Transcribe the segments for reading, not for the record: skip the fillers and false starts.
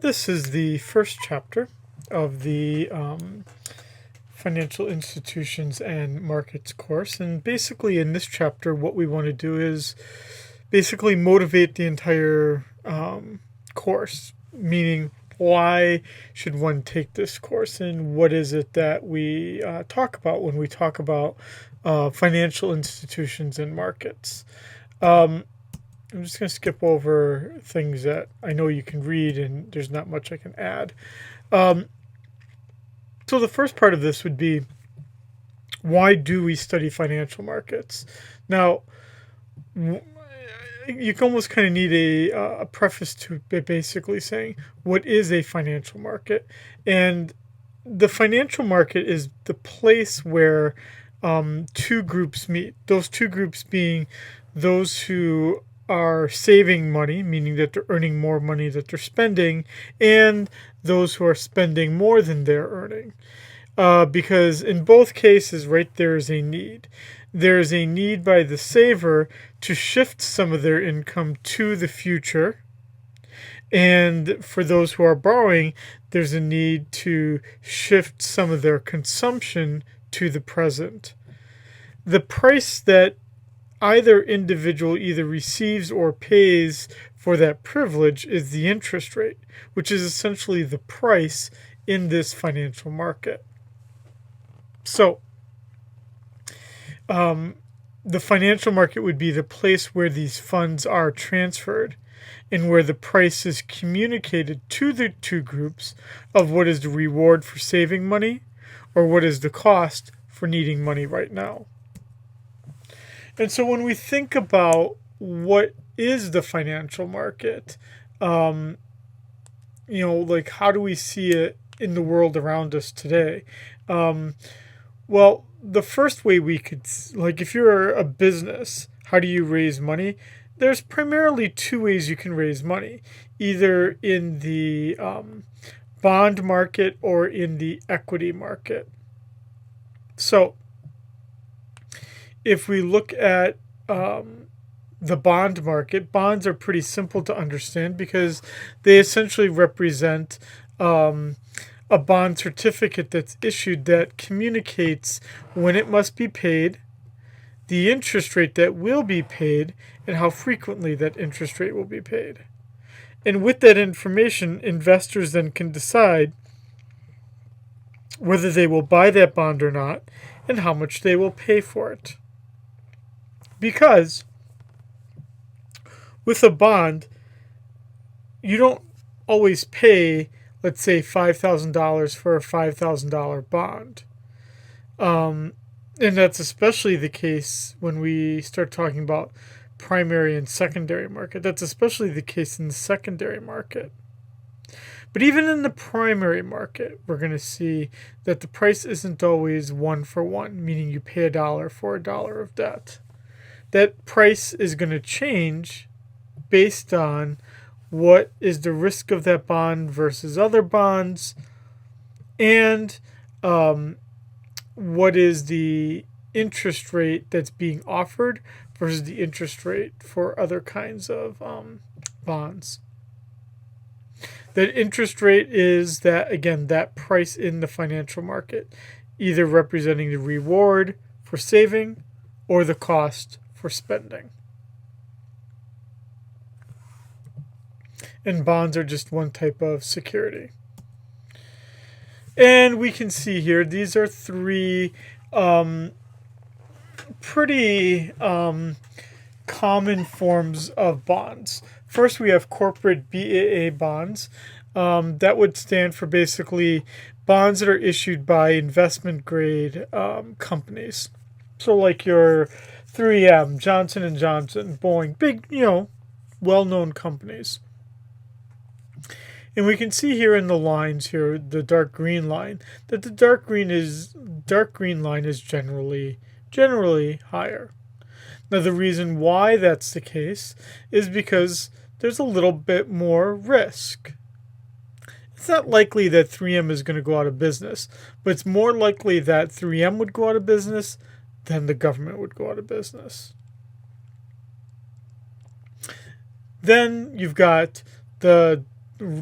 This is the first chapter of the Financial Institutions and Markets course. And basically, in this chapter, what we want to do is basically motivate the entire course, meaning why should one take this course and what is it that we talk about when we talk about financial institutions and markets. I'm just going to skip over things that I know you can read, and there's not much I can add. So the first part of this would be, why do we study financial markets? Now, you can almost kind of need a preface to it basically saying, what is a financial market? And the financial market is the place where two groups meet. Those two groups being those who are saving money, meaning that they're earning more money that they're spending, and those who are spending more than they're earning. Because in both cases, right, there is a need. There is a need by the saver to shift some of their income to the future. And for those who are borrowing, there's a need to shift some of their consumption to the present. The price that either individual either receives or pays for that privilege is the interest rate, which is essentially the price in this financial market. So, the financial market would be the place where these funds are transferred and where the price is communicated to the two groups of what is the reward for saving money or what is the cost for needing money right now. And so when we think about what is the financial market, like how do we see it in the world around us today? Well, the first way we could, if you're a business, how do you raise money? There's primarily two ways you can raise money, either in the bond market or in the equity market. So if we look at the bond market, bonds are pretty simple to understand because they essentially represent a bond certificate that's issued that communicates when it must be paid, the interest rate that will be paid, and how frequently that interest rate will be paid. And with that information, investors then can decide whether they will buy that bond or not and how much they will pay for it. Because with a bond, you don't always pay, let's say, $5,000 for a $5,000 bond. And that's especially the case when we start talking about primary and secondary market. That's especially the case in the secondary market. But even in the primary market, we're going to see that the price isn't always 1 for 1, meaning you pay $1 for $1 of debt. That price is going to change based on what is the risk of that bond versus other bonds, and what is the interest rate that's being offered versus the interest rate for other kinds of bonds. That interest rate is that price in the financial market, either representing the reward for saving or the cost for spending. And bonds are just one type of security. And we can see here, these are three pretty common forms of bonds. First, we have corporate BAA bonds. That would stand for basically bonds that are issued by investment grade companies. So like your 3M, Johnson & Johnson, Boeing, big, well-known companies. And we can see here in the lines here, the dark green line, that the dark green line is generally higher. Now the reason why that's the case is because there's a little bit more risk. It's not likely that 3M is going to go out of business, but it's more likely that 3M would go out of business than the government would go out of business. Then you've got the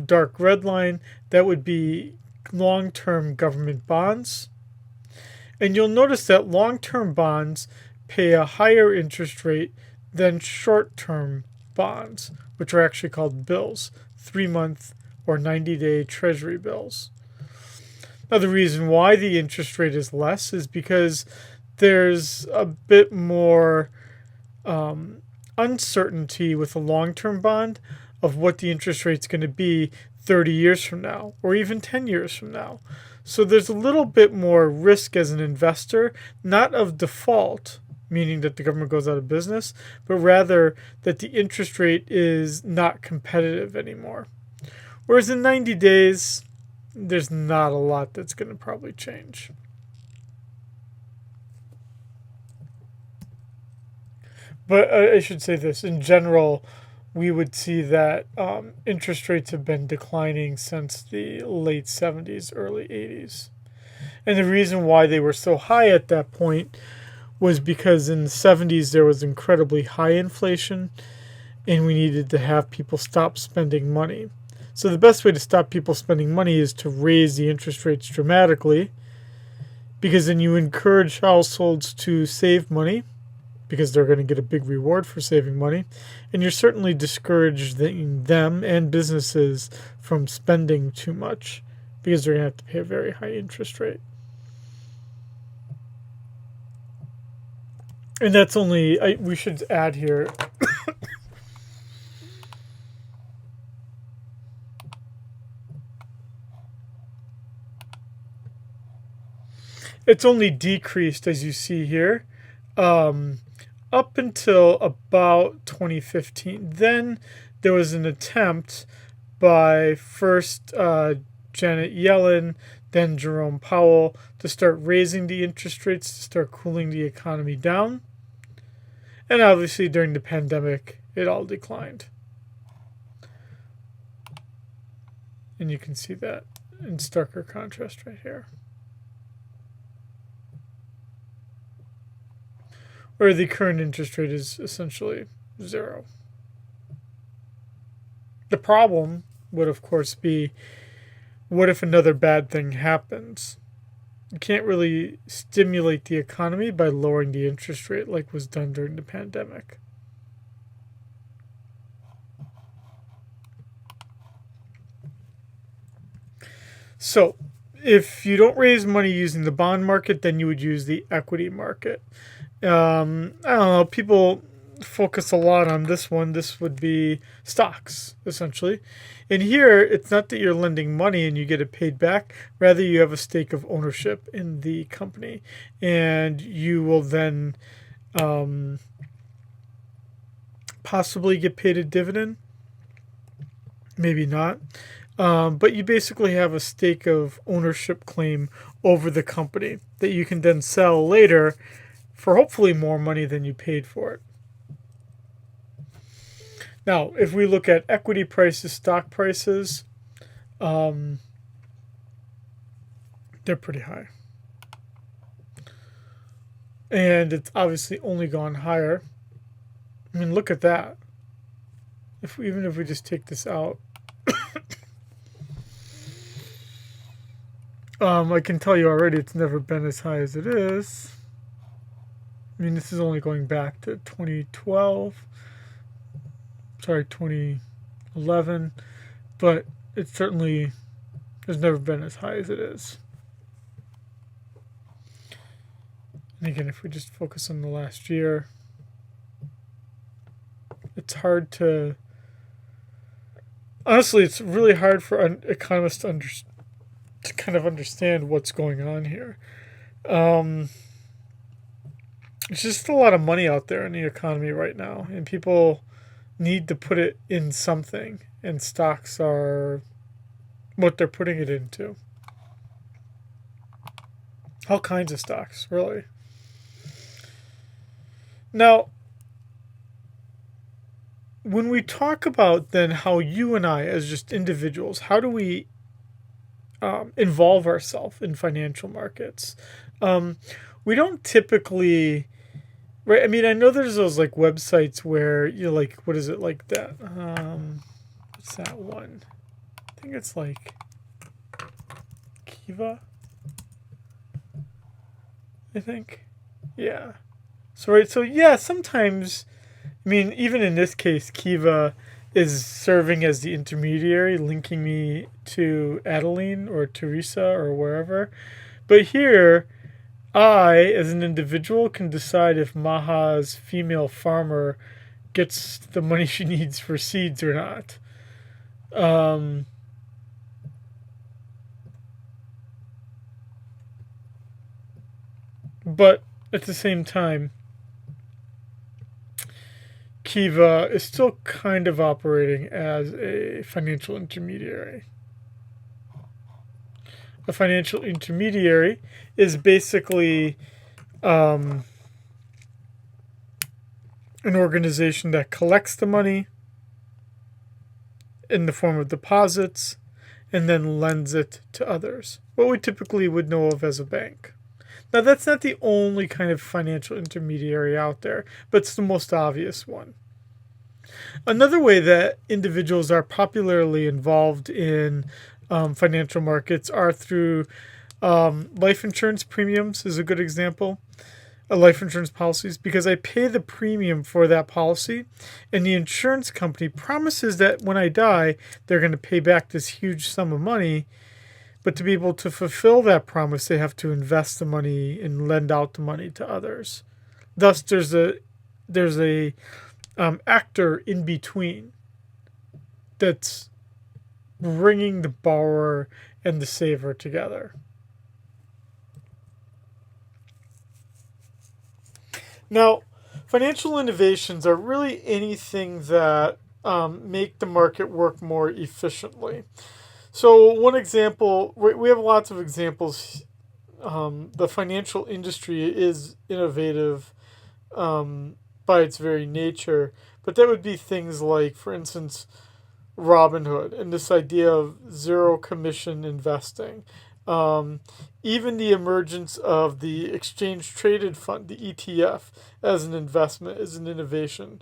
dark red line, that would be long-term government bonds. And you'll notice that long-term bonds pay a higher interest rate than short-term bonds, which are actually called bills, 3-month or 90-day treasury bills. Now, the reason why the interest rate is less is because there's a bit more uncertainty with a long-term bond of what the interest rate's going to be 30 years from now or even 10 years from now. So there's a little bit more risk as an investor, not of default, meaning that the government goes out of business, but rather that the interest rate is not competitive anymore. Whereas in 90 days, there's not a lot that's going to probably change. But I should say this, in general, we would see that interest rates have been declining since the late 70s, early 80s. And the reason why they were so high at that point was because in the 70s there was incredibly high inflation and we needed to have people stop spending money. So the best way to stop people spending money is to raise the interest rates dramatically, because then you encourage households to save money because they're going to get a big reward for saving money. And you're certainly discouraging them and businesses from spending too much because they're going to have to pay a very high interest rate. And that's only, we should add here, it's only decreased, as you see here, up until about 2015. Then there was an attempt by first Janet Yellen, then Jerome Powell, to start raising the interest rates to start cooling the economy down. And obviously during the pandemic, it all declined. And you can see that in starker contrast right here. Where the current interest rate is essentially 0. The problem would, of course, be, what if another bad thing happens? You can't really stimulate the economy by lowering the interest rate like was done during the pandemic. So, if you don't raise money using the bond market, then you would use the equity market. I don't know, people focus a lot on this one. This would be stocks, essentially. And here, it's not that you're lending money and you get it paid back. Rather, you have a stake of ownership in the company. And you will then possibly get paid a dividend. Maybe not. But you basically have a stake of ownership claim over the company that you can then sell later for hopefully more money than you paid for it. Now, if we look at equity prices, stock prices, they're pretty high. And it's obviously only gone higher. I mean, look at that. Even if we just take this out, I can tell you already it's never been as high as it is. I mean, this is only going back to 2011, but it's certainly has never been as high as it is. And again, if we just focus on the last year, it's hard to, honestly, it's really hard for economists to kind of understand what's going on here. It's just a lot of money out there in the economy right now, and people need to put it in something, and stocks are what they're putting it into. All kinds of stocks, really. Now, when we talk about then how you and I, as just individuals, how do we involve ourselves in financial markets? We don't typically, right? I mean, I know there's those like websites where you like, what is it like that? What's that one? I think it's like Kiva, I think. Yeah. So yeah, sometimes, I mean, even in this case, Kiva is serving as the intermediary, linking me to Adeline or Teresa or wherever. But here, I, as an individual, can decide if Maha's female farmer gets the money she needs for seeds or not. Um, but at the same time, Kiva is still kind of operating as a financial intermediary. A financial intermediary is basically um, an organization that collects the money in the form of deposits and then lends it to others. What we typically would know of as a bank. Now, that's not the only kind of financial intermediary out there, but it's the most obvious one. Another way that individuals are popularly involved in financial markets are through life insurance premiums is a good example. Life insurance policies, because I pay the premium for that policy, and the insurance company promises that when I die, they're going to pay back this huge sum of money. But to be able to fulfill that promise, they have to invest the money and lend out the money to others. Thus, there's a actor in between that's bringing the borrower and the saver together. Now, financial innovations are really anything that make the market work more efficiently. So one example, we have lots of examples. The financial industry is innovative by its very nature, but that would be things like, for instance, Robinhood and this idea of zero commission investing. Even the emergence of the exchange traded fund, the ETF, as an investment is an innovation.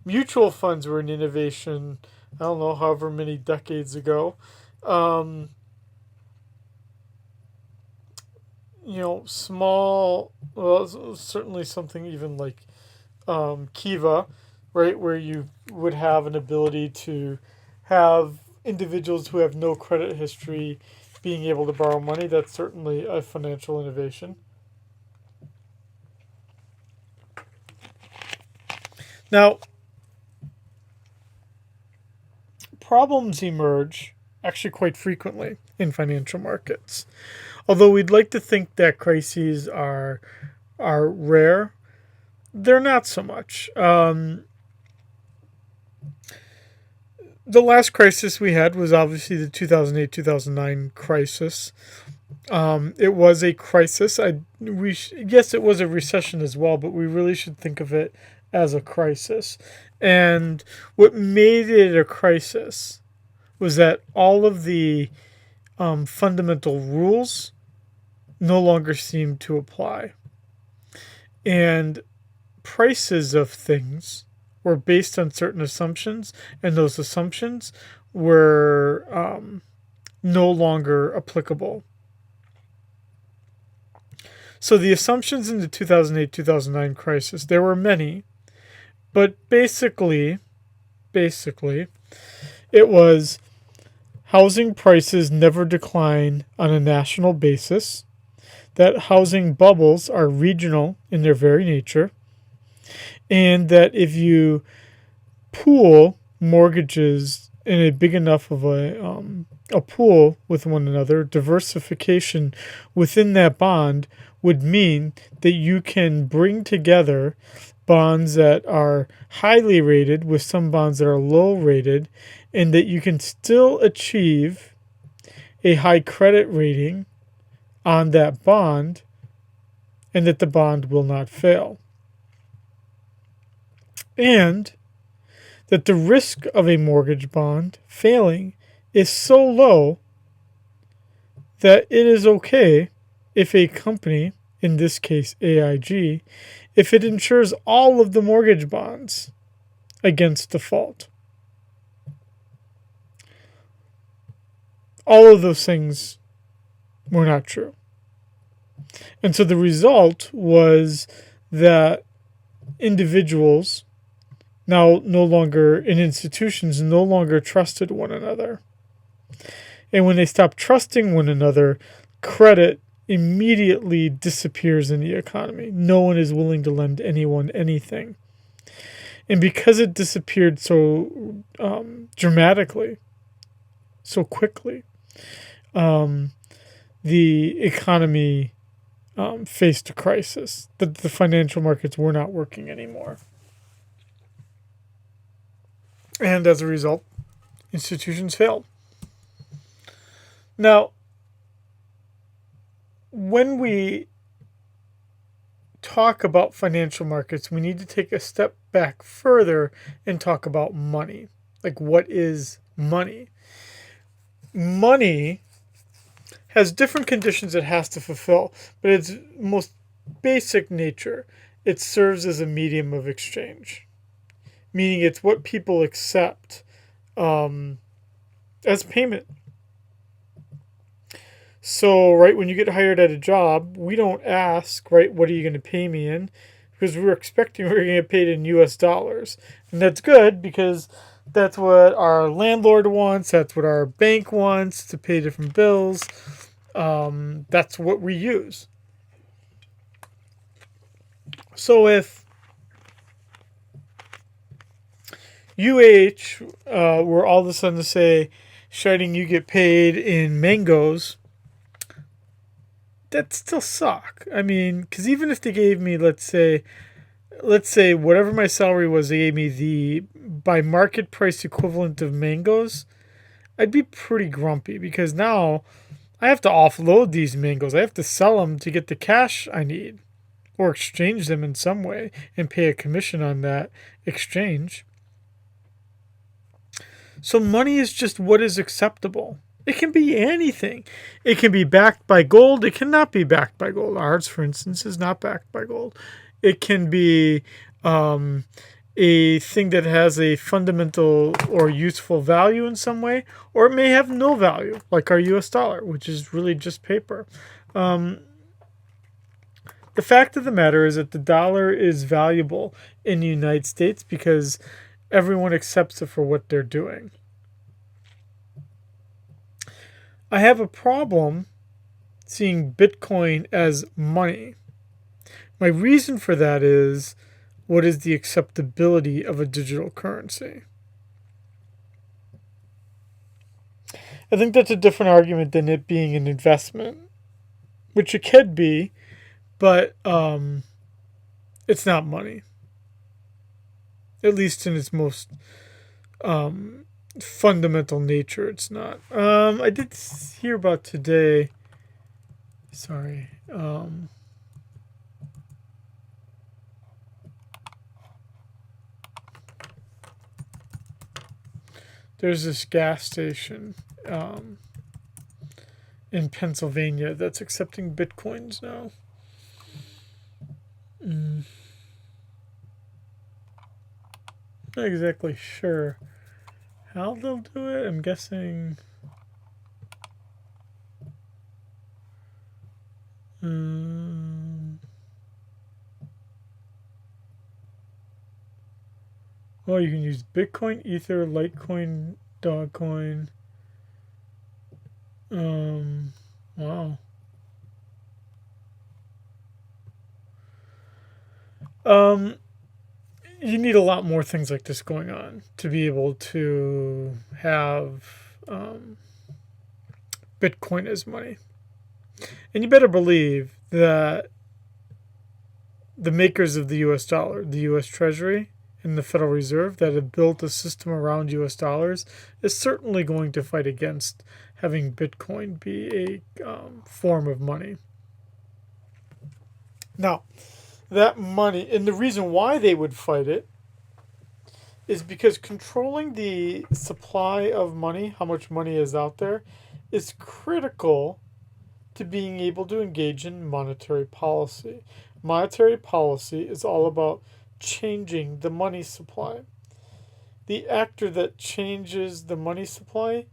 Mutual funds were an innovation, I don't know, however many decades ago. Small, well, certainly something even like Kiva, right, where you would have an ability to have individuals who have no credit history being able to borrow money. That's certainly a financial innovation. Now, problems emerge actually quite frequently in financial markets. Although we'd like to think that crises are rare, they're not so much. The last crisis we had was obviously the 2008-2009 crisis. It was a crisis. Yes, it was a recession as well, but we really should think of it as a crisis. And what made it a crisis was that all of the fundamental rules no longer seemed to apply. And prices of things were based on certain assumptions, and those assumptions were no longer applicable. So the assumptions in the 2008-2009 crisis, there were many, but basically, it was housing prices never decline on a national basis, that housing bubbles are regional in their very nature, and that if you pool mortgages in a big enough of a pool with one another, diversification within that bond would mean that you can bring together bonds that are highly rated with some bonds that are low rated, and that you can still achieve a high credit rating on that bond, and that the bond will not fail. And that the risk of a mortgage bond failing is so low that it is okay if a company, in this case AIG, if it insures all of the mortgage bonds against default. All of those things were not true. And so the result was that individuals now no longer in institutions no longer trusted one another. And when they stop trusting one another, credit immediately disappears in the economy. No one is willing to lend anyone anything. And because it disappeared so dramatically, so quickly, the economy faced a crisis. The financial markets were not working anymore. And as a result, institutions failed. Now, when we talk about financial markets, we need to take a step back further and talk about money. Like, what is money? Money has different conditions it has to fulfill, but its most basic nature, it serves as a medium of exchange, meaning it's what people accept as payment. So, right, when you get hired at a job, we don't ask, right, what are you going to pay me in? Because we're expecting we're going to get paid in US dollars. And that's good because that's what our landlord wants. That's what our bank wants to pay different bills. That's what we use. So if were all of a sudden to say, Scheiding, you get paid in mangoes, that still suck. I mean, because even if they gave me, let's say whatever my salary was, they gave me the by market price equivalent of mangoes, I'd be pretty grumpy because now I have to offload these mangoes. I have to sell them to get the cash I need or exchange them in some way and pay a commission on that exchange. So money is just what is acceptable. It can be anything. It can be backed by gold. It cannot be backed by gold. Ours, for instance, is not backed by gold. It can be a thing that has a fundamental or useful value in some way, or it may have no value, like our US dollar, which is really just paper. The fact of the matter is that the dollar is valuable in the United States because everyone accepts it for what they're doing. I have a problem seeing Bitcoin as money. My reason for that is, what is the acceptability of a digital currency? I think that's a different argument than it being an investment, which it could be, but it's not money. At least in its most fundamental nature, it's not. I did hear about today. Sorry. There's this gas station in Pennsylvania that's accepting Bitcoins now. Not exactly sure how they'll do it. I'm guessing well, you can use Bitcoin, Ether, Litecoin, Dogecoin. Wow. You need a lot more things like this going on to be able to have Bitcoin as money. And you better believe that the makers of the US dollar, the US Treasury, and the Federal Reserve that have built a system around US dollars is certainly going to fight against having Bitcoin be a form of money. Now, that money, and the reason why they would fight it is because controlling the supply of money, how much money is out there, is critical to being able to engage in monetary policy. Monetary policy is all about changing the money supply. The actor that changes the money supply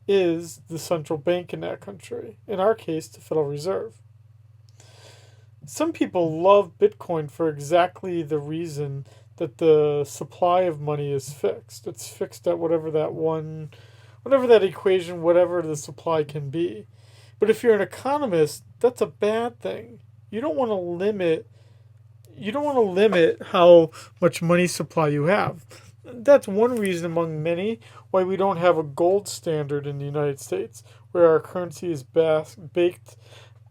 is the central bank in that country, in our case, the Federal Reserve. Some people love Bitcoin for exactly the reason that the supply of money is fixed. It's fixed at whatever that equation, whatever the supply can be. But if you're an economist, that's a bad thing. You don't want to limit how much money supply you have. That's one reason among many why we don't have a gold standard in the United States, where our currency is baked.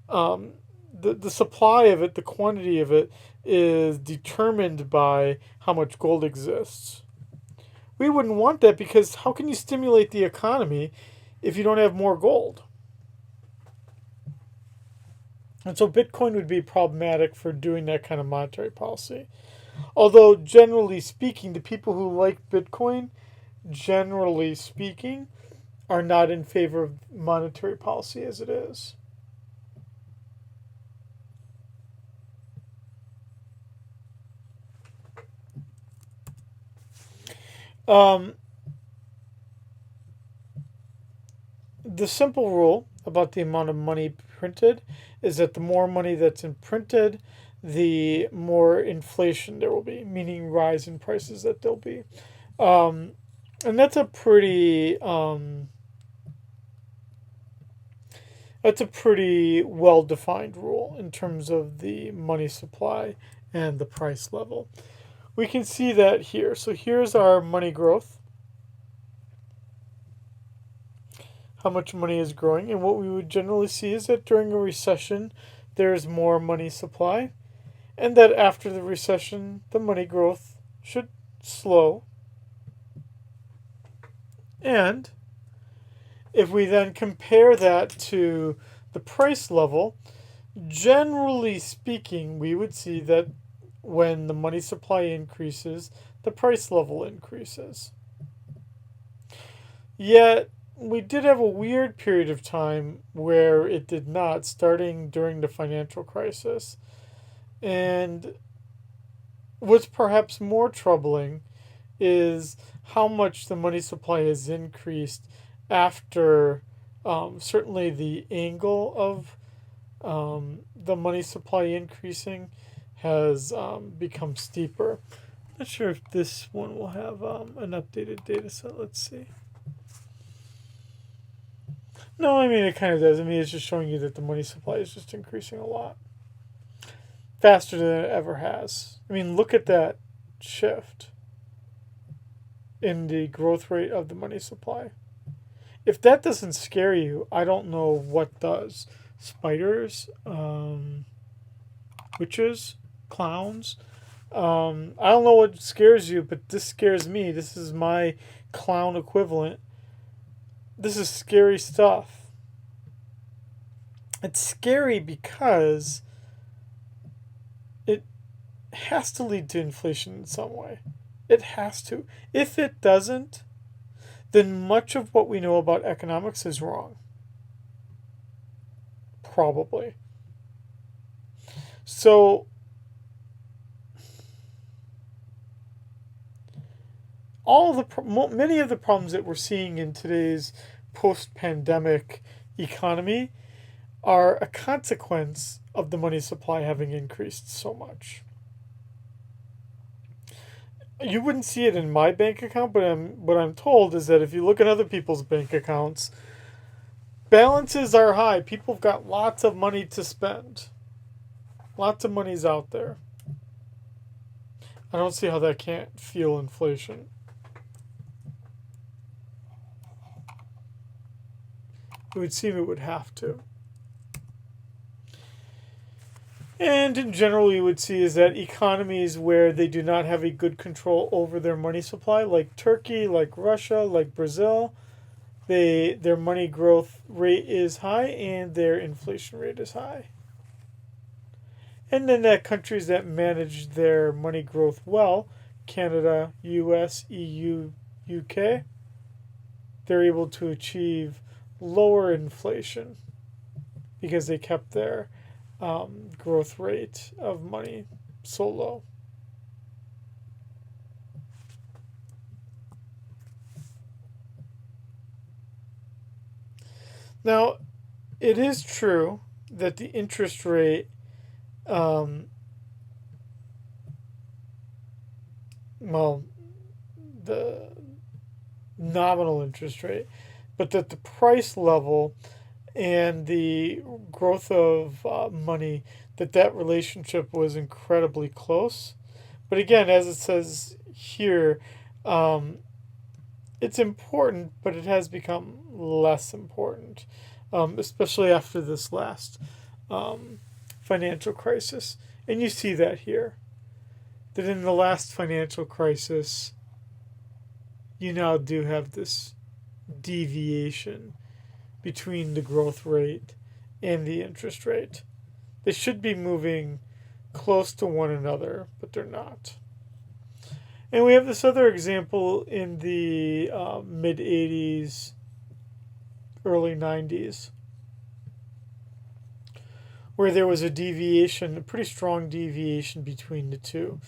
The supply of it, the quantity of it, is determined by how much gold exists. We wouldn't want that because how can you stimulate the economy if you don't have more gold? And so Bitcoin would be problematic for doing that kind of monetary policy. Although, generally speaking, the people who like Bitcoin, generally speaking, are not in favor of monetary policy as it is. The simple rule about the amount of money printed is that the more money that's printed, the more inflation there will be, meaning rise in prices that there'll be. And that's a pretty well-defined rule in terms of the money supply and the price level. We can see that here. So here's our money growth. How much money is growing. And what we would generally see is that during a recession, there is more money supply. And that after the recession, the money growth should slow. And if we then compare that to the price level, generally speaking, we would see that when the money supply increases, the price level increases. Yet, we did have a weird period of time where it did not, starting during the financial crisis. And what's perhaps more troubling is how much the money supply has increased after certainly the angle of the money supply increasing has become steeper. Not sure if this one will have an updated data set. Let's see. No, I mean, it kind of does. I mean, it's just showing you that the money supply is just increasing a lot. Faster than it ever has. I mean, look at that shift in the growth rate of the money supply. If that doesn't scare you, I don't know what does. Spiders, witches, clowns. I don't know what scares you, but this scares me. This is my clown equivalent. This is scary stuff. It's scary because it has to lead to inflation in some way. It has to. If it doesn't, then much of what we know about economics is wrong. Probably. So, many of the problems that we're seeing in today's post-pandemic economy are a consequence of the money supply having increased so much. You wouldn't see it in my bank account, but what I'm told is that if you look at other people's bank accounts, balances are high. People have got lots of money to spend. Lots of money's out there. I don't see how that can't fuel inflation. It would seem it would have to. And in general, you would see is that economies where they do not have a good control over their money supply, like Turkey, like Russia, like Brazil, their money growth rate is high and their inflation rate is high. And then that countries that manage their money growth well, Canada, US, EU, UK, they're able to achieve lower inflation because they kept their growth rate of money so low. Now, it is true that the interest rate, um, well, the nominal interest rate, but that the price level and the growth of money, that relationship was incredibly close. But again, as it says here, um, it's important, but it has become less important, especially after this last um, financial crisis. And you see that here, that in the last financial crisis, you now do have this deviation between the growth rate and the interest rate. They should be moving close to one another, but they're not. And we have this other example in the mid 80s, early 90s, where there was a deviation, a pretty strong deviation between the two.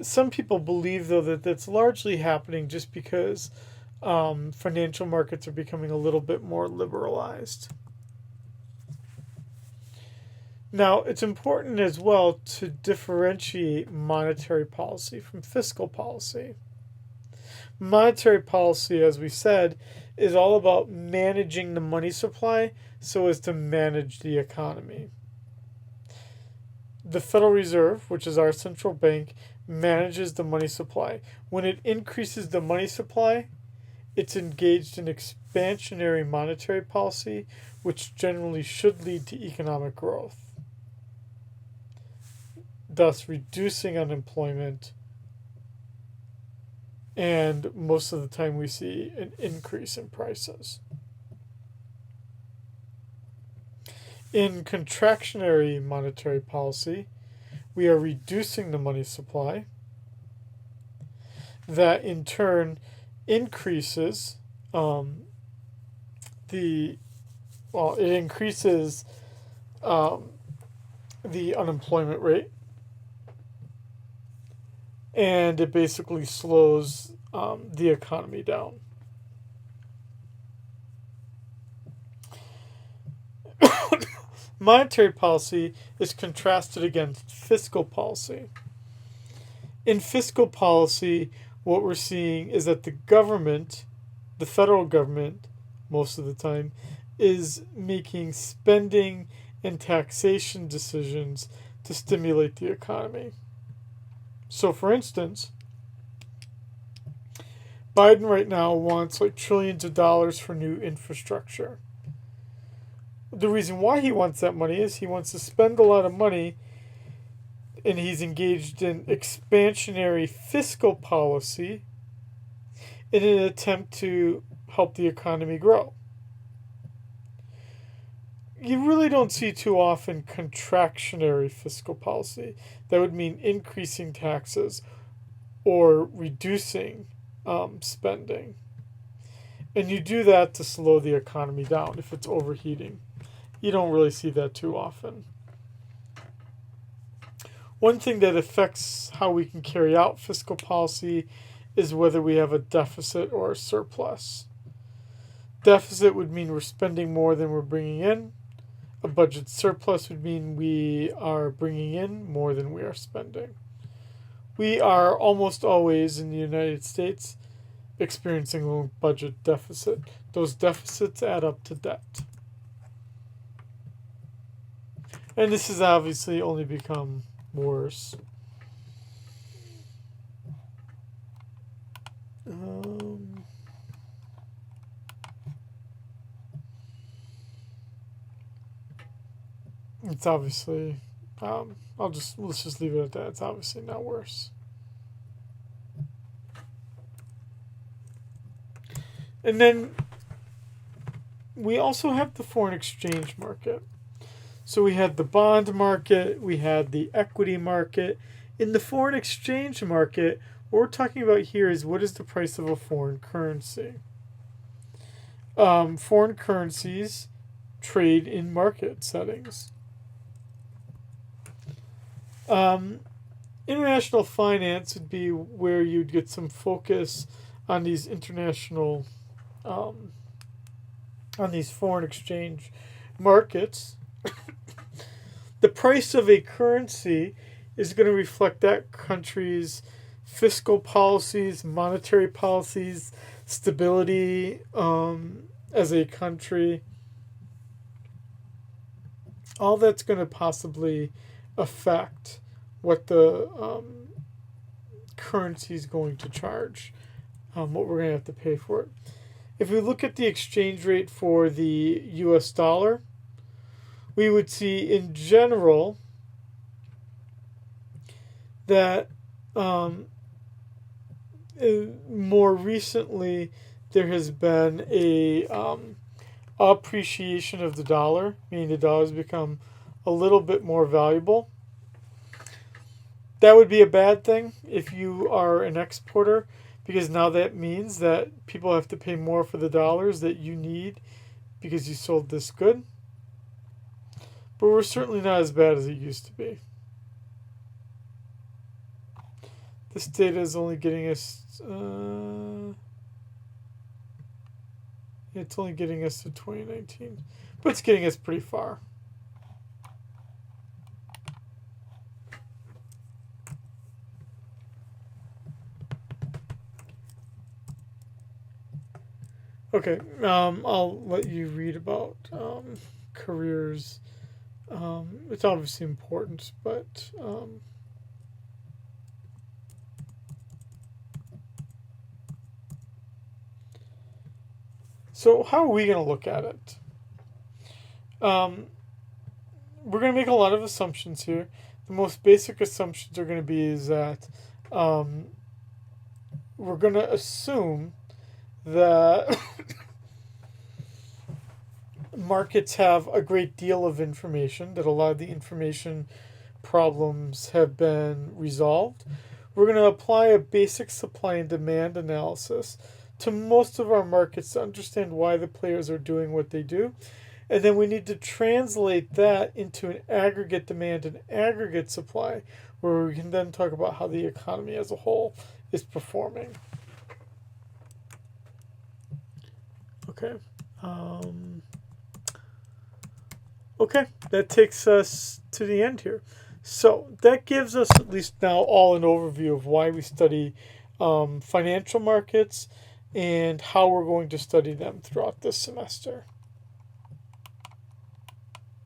Some people believe, though, that that's largely happening just because financial markets are becoming a little bit more liberalized. Now, it's important as well to differentiate monetary policy from fiscal policy. Monetary policy, as we said, is all about managing the money supply so as to manage the economy. The Federal Reserve, which is our central bank, manages the money supply. When it increases the money supply, it's engaged in expansionary monetary policy, which generally should lead to economic growth, thus reducing unemployment, and most of the time we see an increase in prices. In contractionary monetary policy, we are reducing the money supply. That in turn increases it increases the unemployment rate, and it basically slows the economy down. Monetary policy is contrasted against fiscal policy. In fiscal policy, what we're seeing is that the government, the federal government, most of the time, is making spending and taxation decisions to stimulate the economy. So, for instance, Biden right now wants like trillions of dollars for new infrastructure. The reason why he wants that money is he wants to spend a lot of money, and he's engaged in expansionary fiscal policy in an attempt to help the economy grow. You really don't see too often contractionary fiscal policy. That would mean increasing taxes or reducing spending. And you do that to slow the economy down if it's overheating. You don't really see that too often. One thing that affects how we can carry out fiscal policy is whether we have a deficit or a surplus. Deficit would mean we're spending more than we're bringing in. A budget surplus would mean we are bringing in more than we are spending. We are almost always in the United States experiencing a budget deficit. Those deficits add up to debt. And this has obviously only become worse. It's obviously, let's just leave it at that. It's obviously not worse. And then we also have the foreign exchange market. So we had the bond market, we had the equity market. In the foreign exchange market, what we're talking about here is what is the price of a foreign currency. Foreign currencies trade in market settings. International finance would be where you'd get some focus on these international on these foreign exchange markets, the price of a currency is going to reflect that country's fiscal policies, monetary policies, stability as a country. All that's going to possibly affect what the currency is going to charge, what we're going to have to pay for it. If we look at the exchange rate for the US dollar, we would see in general that more recently there has been a appreciation of the dollar, meaning the dollar has become a little bit more valuable. That would be a bad thing if you are an exporter, because now that means that people have to pay more for the dollars that you need because you sold this good. But we're certainly not as bad as it used to be. This data is only getting us... it's only getting us to 2019. But it's getting us pretty far. Okay, I'll let you read about careers. It's obviously important, but so how are we going to look at it? We're going to make a lot of assumptions here. The most basic assumptions are going to be is that we're going to assume that markets have a great deal of information, that a lot of the information problems have been resolved. We're going to apply a basic supply and demand analysis to most of our markets to understand why the players are doing what they do. And then we need to translate that into an aggregate demand and aggregate supply, where we can then talk about how the economy as a whole is performing. Okay. Okay, that takes us to the end here. So that gives us at least now all an overview of why we study financial markets and how we're going to study them throughout this semester.